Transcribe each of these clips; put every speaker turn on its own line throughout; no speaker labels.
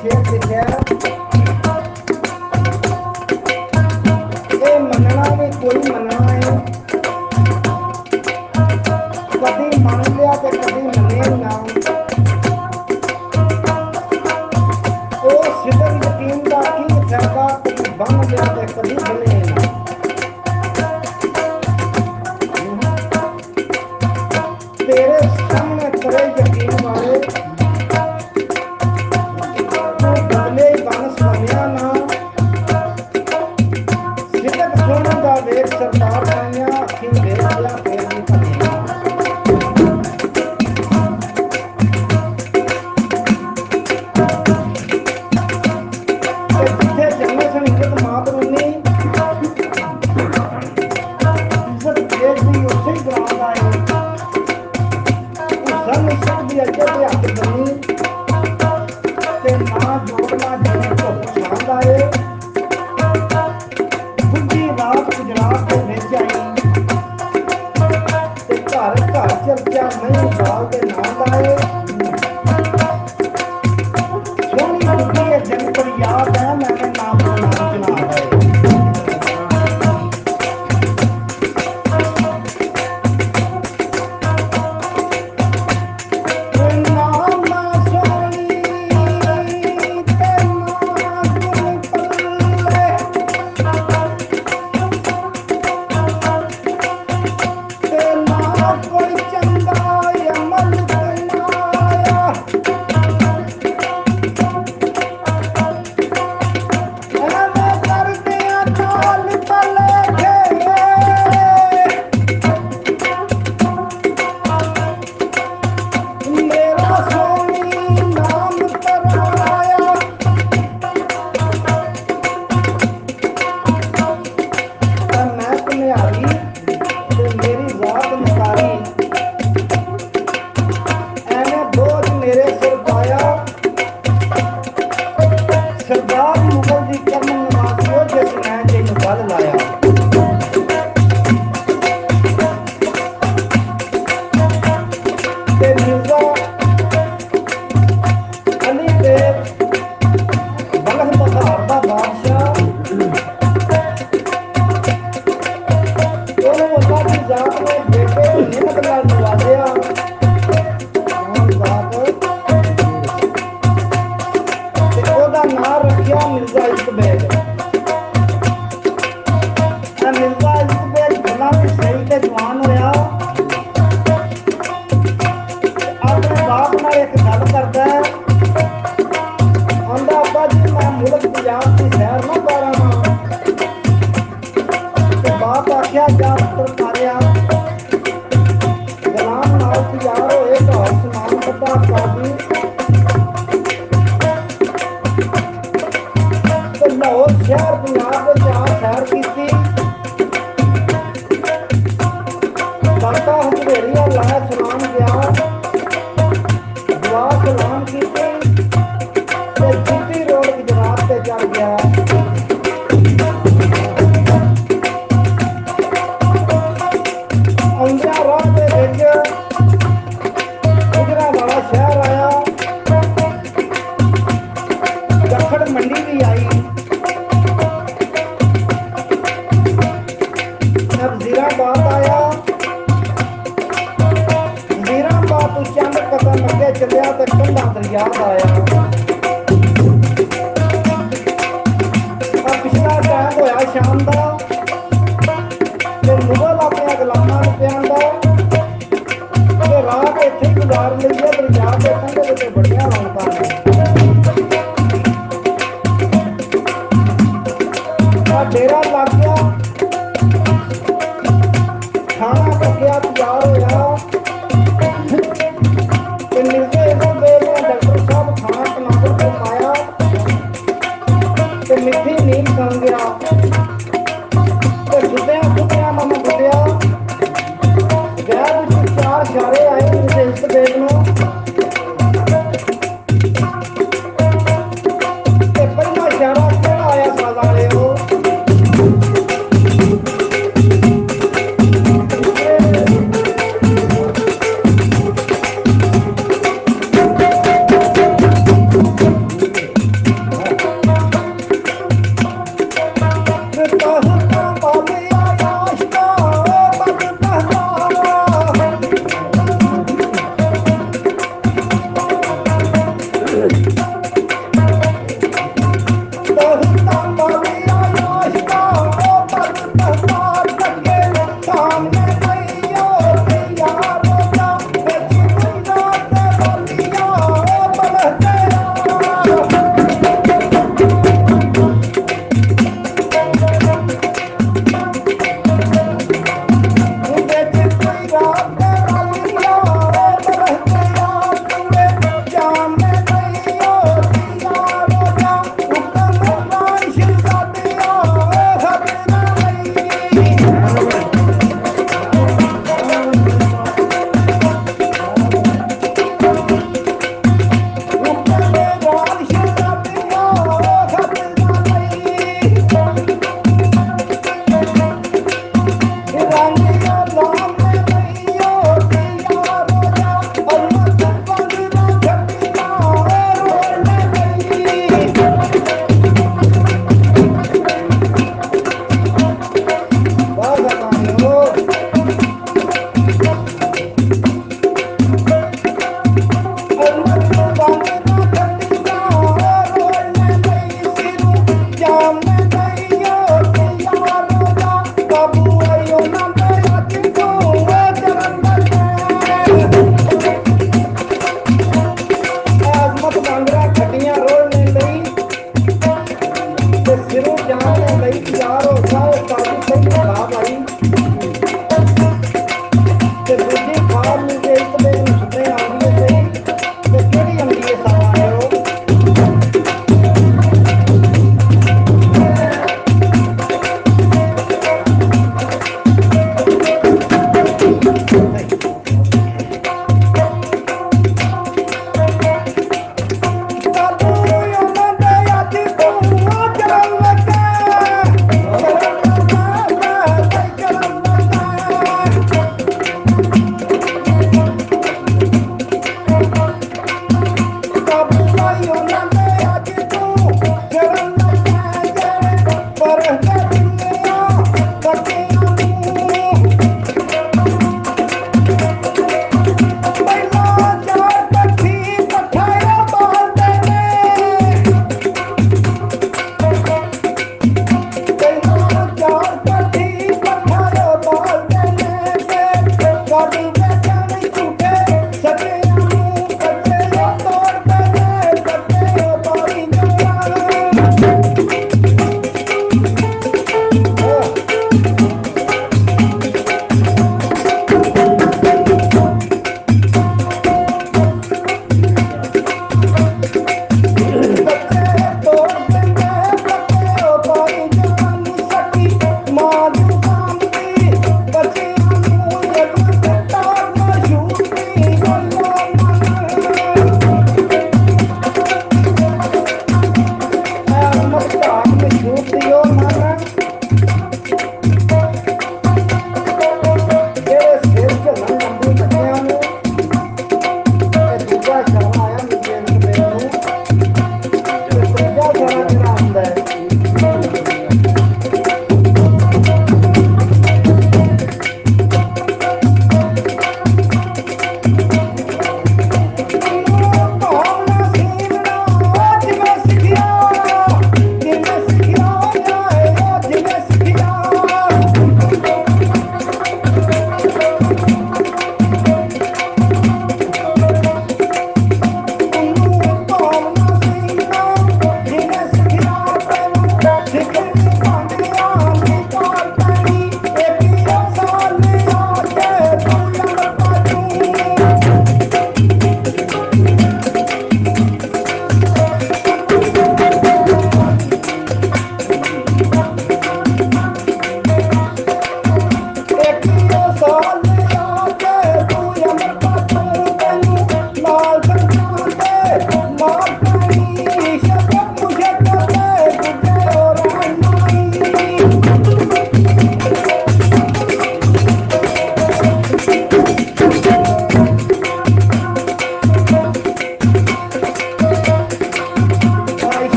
शेर लिखा ये मनना भी कोई मनना है कभी मान लिया तो कभी मने ना ओ सिदक यकीन का की फायदा कभी बन गया तो कभी बने ना तेरे सामने करे यकीन वाले बदले बन सुनिया ना सिदक सोने का वेग सरकार आइया अखी देख लिया फिर भी बने जिथे जन्म से इज्जत मातरूनी इज्जत देश की उसे ही बुलाता है सन सब की अज्जत हक बनी ते ना जोड़ना जने को पछाणदा है बुढ़ी रात गुजरात के विच आई ते घर घर चर्चा नहीं बाल के नाम दा है सोनी बुढ़ी है जन पर याद है मैंने नाम चुना है चलिया तो ठंडा दरिया आया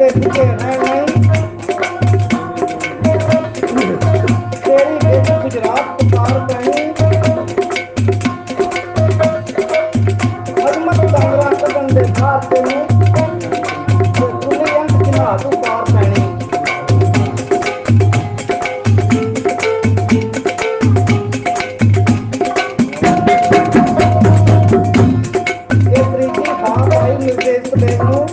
ਦੇ ਪਿੱਛੇ ਰਹਿਣ ਨਹੀਂ ਤੇਰੀ ਵਿੱਚ ਗੁਜਰਾਤ ਪਾਰ ਪੈਣੀ ਹਰਮਤ ਡਾਂਗਰਾ ਕੱਢਣ ਦੇ ਬਾਹਰ ਤੈਨੂੰ ਤੇ ਤੁਲੇ ਅੰਤ ਕਿਨਾ ਤੂੰ ਪਾਰ ਪੈਣੀ ਇਹ ਤਰੀਕੀ ਥਾਂ ਭਾਈ ਨਿਰਦੇਸ਼ ਦੇ ਨੂੰ